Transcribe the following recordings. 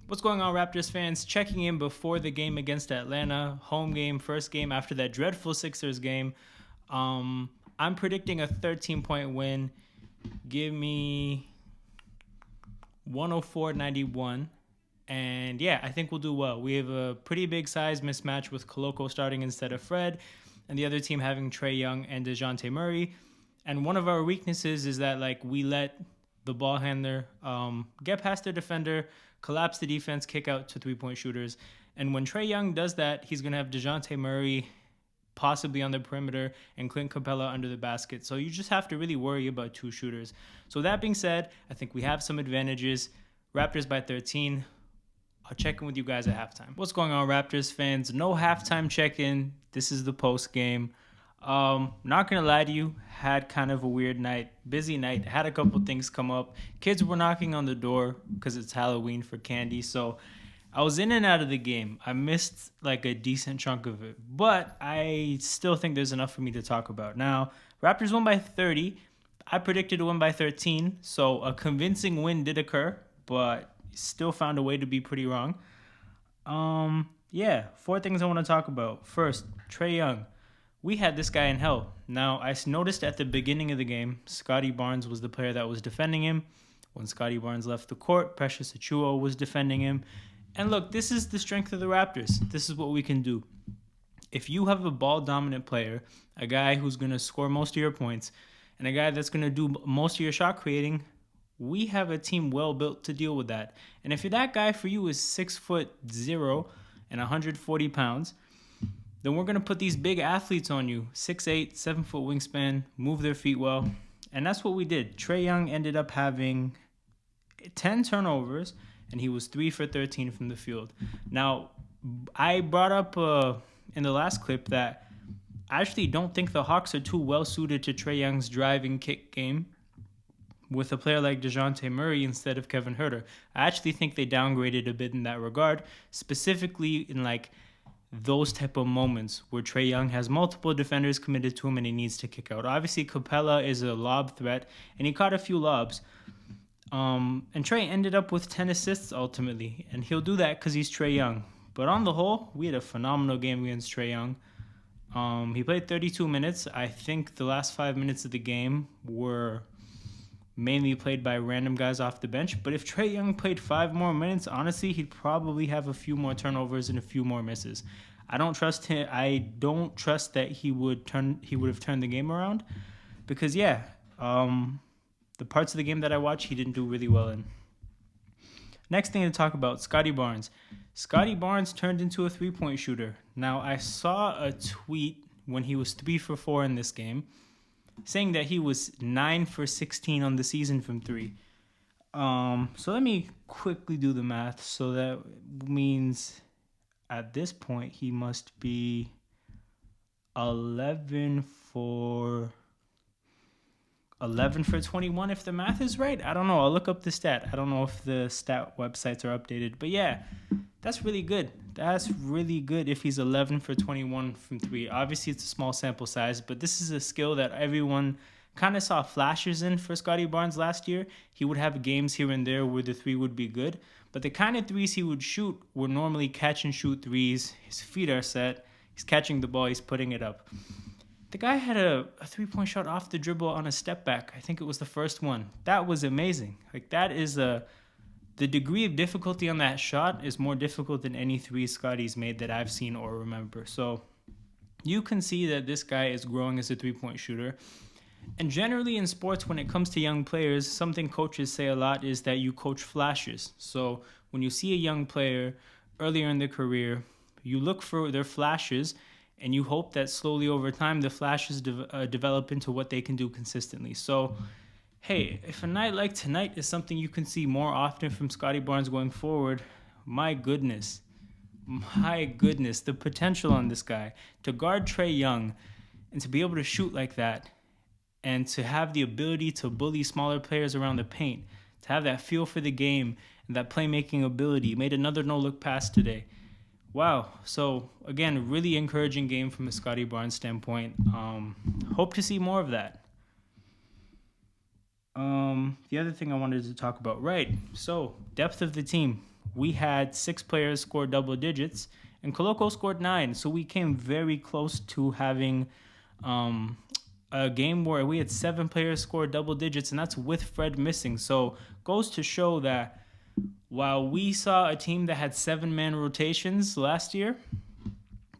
What's going on, Raptors fans? Checking in before the game against Atlanta, home game, first game after that dreadful Sixers game. I'm predicting a 13-point win. Give me 104-91. And yeah, I think we'll do well. We have a pretty big size mismatch with Koloko starting instead of Fred, and the other team having Trae Young and DeJounte Murray. And one of our weaknesses is that we let the ball handler get past the defender, collapse the defense, kick out to 3-point shooters. And when Trae Young does that, he's going to have DeJounte Murray possibly on the perimeter and Clint Capella under the basket. So you just have to really worry about two shooters. So that being said, I think we have some advantages. Raptors by 13. I'll check in with you guys at halftime. What's going on, Raptors fans? No halftime check-in. This is the post game. Not gonna lie to you, had kind of a weird night, busy night, had a couple things come up. Kids were knocking on the door because it's Halloween for candy, so I was in and out of the game. I missed a decent chunk of it, but I still think there's enough for me to talk about. Now, Raptors won by 30. I predicted a win by 13, so a convincing win did occur, but still found a way to be pretty wrong. Yeah, four things I want to talk about. First, Trae Young. We had this guy in hell. Now, I noticed at the beginning of the game, Scottie Barnes was the player that was defending him. When Scottie Barnes left the court, Precious Achiuwa was defending him. And look, this is the strength of the Raptors. This is what we can do. If you have a ball-dominant player, a guy who's going to score most of your points, and a guy that's going to do most of your shot creating, we have a team well built to deal with that. And if that guy for you is 6'0" and 140 pounds, then we're going to put these big athletes on you, 6'8", 7-foot wingspan, move their feet well. And that's what we did. Trae Young ended up having 10 turnovers, and he was 3 for 13 from the field. Now, I brought up in the last clip that I actually don't think the Hawks are too well suited to Trae Young's driving kick game with a player like DeJounte Murray instead of Kevin Huerter. I actually think they downgraded a bit in that regard, specifically in those type of moments where Trae Young has multiple defenders committed to him and he needs to kick out. Obviously, Capella is a lob threat, and he caught a few lobs. And Trae ended up with 10 assists ultimately, and he'll do that because he's Trae Young. But on the whole, we had a phenomenal game against Trae Young. He played 32 minutes. I think the last 5 minutes of the game were mainly played by random guys off the bench. But if Trae Young played 5 more minutes, honestly, he'd probably have a few more turnovers and a few more misses. I don't trust him. I don't trust that he would have turned the game around, because the parts of the game that I watched, he didn't do really well in. Next thing to talk about, Scottie Barnes. Scottie Barnes turned into a 3-point shooter. Now, I saw a tweet when he was 3 for 4 in this game, saying that he was 9 for 16 on the season from 3. So let me quickly do the math. So that means at this point he must be 11 for 21 if the math is right. I don't know. I'll look up the stat. I don't know if the stat websites are updated. But yeah, that's really good. That's really good if he's 11 for 21 from 3. Obviously, it's a small sample size, but this is a skill that everyone kind of saw flashes in for Scottie Barnes last year. He would have games here and there where the 3 would be good, but the kind of threes he would shoot were normally catch and shoot threes. His feet are set. He's catching the ball. He's putting it up. The guy had a 3-point shot off the dribble on a step back. I think it was the first one. That was amazing. That is the degree of difficulty on that shot is more difficult than any 3 Scottie's made that I've seen or remember. So you can see that this guy is growing as a 3-point shooter. And generally in sports, when it comes to young players, something coaches say a lot is that you coach flashes. So when you see a young player earlier in their career, you look for their flashes, and you hope that slowly over time the flashes develop into what they can do consistently. So, hey, if a night like tonight is something you can see more often from Scottie Barnes going forward, my goodness, the potential on this guy to guard Trae Young and to be able to shoot like that and to have the ability to bully smaller players around the paint, to have that feel for the game and that playmaking ability. Made another no-look pass today. Wow. So, again, really encouraging game from a Scottie Barnes standpoint. Hope to see more of that. The other thing I wanted to talk about, right, so depth of the team. we had 6 players score double digits, and Koloko scored 9. So we came very close to having um, a game where we had 7 players score double digits, and that's with Fred missing. So goes to show that while we saw a team that had 7-man rotations last year,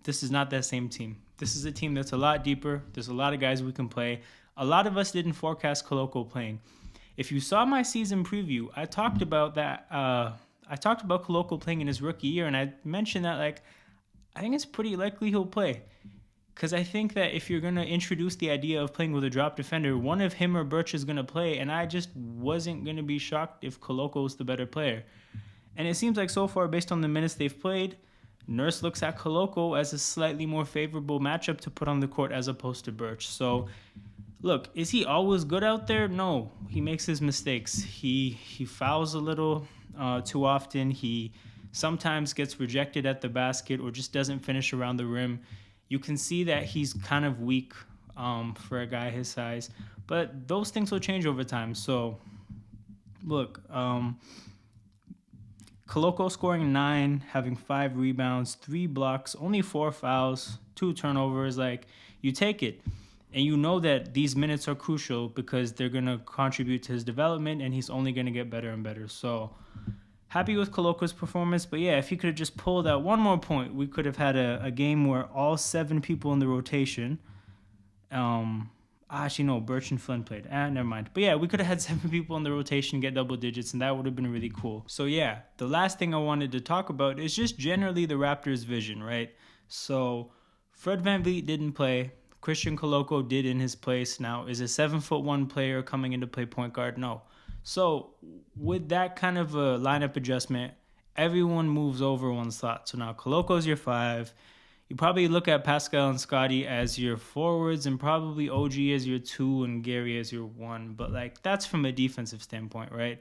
this is not that same team. This is a team that's a lot deeper. There's a lot of guys we can play. A lot of us didn't forecast Koloko playing. If you saw my season preview, I talked about that. I talked about Koloko playing in his rookie year, and I mentioned that I think it's pretty likely he'll play. Because I think that if you're going to introduce the idea of playing with a drop defender, one of him or Birch is going to play, and I just wasn't going to be shocked if Koloko was the better player. And it seems like so far, based on the minutes they've played, Nurse looks at Koloko as a slightly more favorable matchup to put on the court as opposed to Birch. So, look, is he always good out there? No. He makes his mistakes. He fouls a little too often. He sometimes gets rejected at the basket or just doesn't finish around the rim. You can see that he's kind of weak for a guy his size. But those things will change over time. So, look, Koloko scoring 9, having 5 rebounds, 3 blocks, only 4 fouls, 2 turnovers. You take it. And you know that these minutes are crucial because they're going to contribute to his development, and he's only going to get better and better. So, happy with Koloko's performance. But yeah, if he could have just pulled out one more point, we could have had a game where all 7 people in the rotation. Actually, no, Birch and Flynn played. Never mind. But yeah, we could have had 7 people in the rotation get double digits, and that would have been really cool. So yeah, the last thing I wanted to talk about is just generally the Raptors' vision, right? So Fred VanVleet didn't play. Christian Koloko did in his place. Now, is a 7'1" player coming into play point guard? No. So with that kind of a lineup adjustment, everyone moves over one slot. So now Koloko's your 5. You probably look at Pascal and Scottie as your forwards and probably OG as your 2 and Gary as your 1. But that's from a defensive standpoint, right?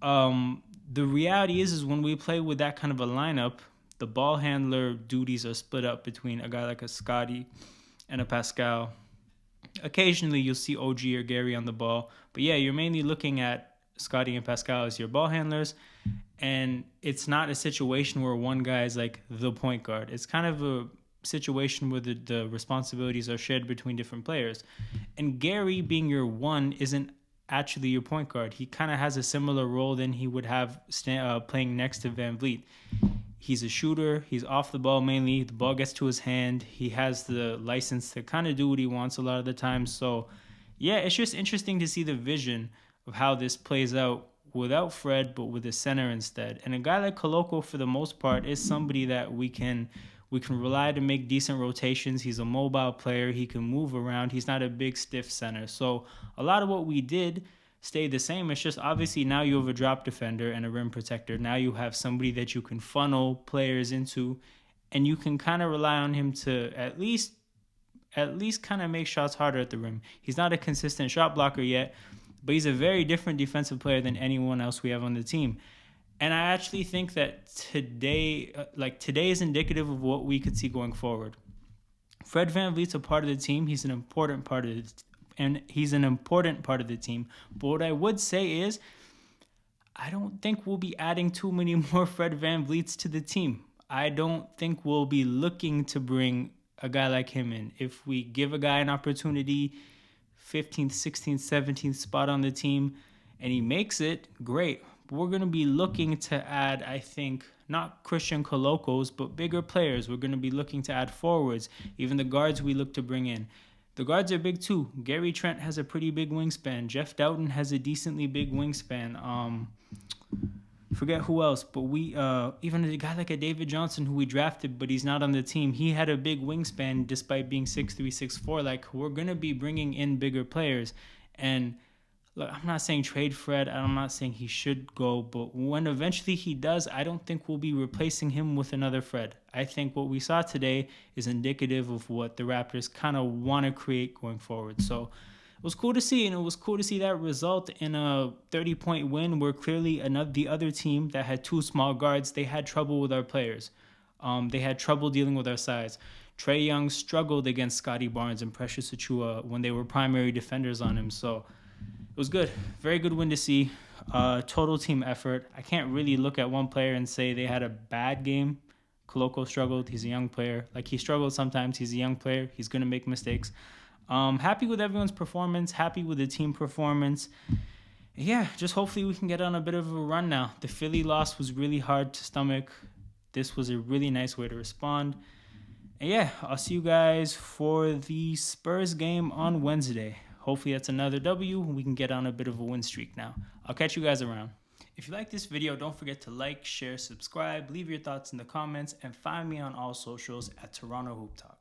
The reality is when we play with that kind of a lineup, the ball handler duties are split up between a guy like a Scottie and a Pascal. Occasionally you'll see OG or Gary on the ball. But yeah, you're mainly looking at Scottie and Pascal as your ball handlers. And it's not a situation where one guy is the point guard. It's kind of a situation where the responsibilities are shared between different players. And Gary being your 1 isn't actually your point guard. He kind of has a similar role than he would have playing next to VanVleet. He's a shooter. He's off the ball mainly. The ball gets to his hand. He has the license to kind of do what he wants a lot of the time. So, yeah, it's just interesting to see the vision of how this plays out without Fred, but with a center instead. And a guy like Koloko, for the most part, is somebody that we can rely to make decent rotations. He's a mobile player. He can move around. He's not a big, stiff center. So a lot of what we did stayed the same. It's just obviously now you have a drop defender and a rim protector. Now you have somebody that you can funnel players into, and you can kind of rely on him to at least kind of make shots harder at the rim. He's not a consistent shot blocker yet, but he's a very different defensive player than anyone else we have on the team. And I actually think that today is indicative of what we could see going forward. Fred VanVleet's a part of the team. He's an important part of it, and he's an important part of the team. But what I would say is, I don't think we'll be adding too many more Fred VanVleets to the team. I don't think we'll be looking to bring a guy like him in. If we give a guy an opportunity, 15th, 16th, 17th spot on the team, and he makes it, great. But we're going to be looking to add, I think, not Christian Kolokos, but bigger players. We're going to be looking to add forwards, even the guards we look to bring in. The guards are big too. Gary Trent has a pretty big wingspan. Jeff Doughton has a decently big wingspan. Forget who else, but we even a guy like a David Johnson who we drafted, but he's not on the team. He had a big wingspan despite being 6'3", 6'4". We're gonna be bringing in bigger players, and look, I'm not saying trade Fred. I'm not saying he should go, but when eventually he does, I don't think we'll be replacing him with another Fred. I think what we saw today is indicative of what the Raptors kind of want to create going forward. So it was cool to see, and it was cool to see that result in a 30-point win where clearly the other team that had 2 small guards, they had trouble with our players. They had trouble dealing with our size. Trae Young struggled against Scottie Barnes and Precious Achiuwa when they were primary defenders on him. So it was good. Very good win to see. total team effort. I can't really look at one player and say they had a bad game. Koloko struggled. He's a young player. Like, he struggled sometimes. He's a young player. He's going to make mistakes. Happy with everyone's performance. Happy with the team performance. Yeah, just hopefully we can get on a bit of a run now. The Philly loss was really hard to stomach. This was a really nice way to respond. And yeah, I'll see you guys for the Spurs game on Wednesday. Hopefully that's another W. We can get on a bit of a win streak now. I'll catch you guys around. If you like this video, don't forget to like, share, subscribe, leave your thoughts in the comments, and find me on all socials at Toronto Hoop Talk.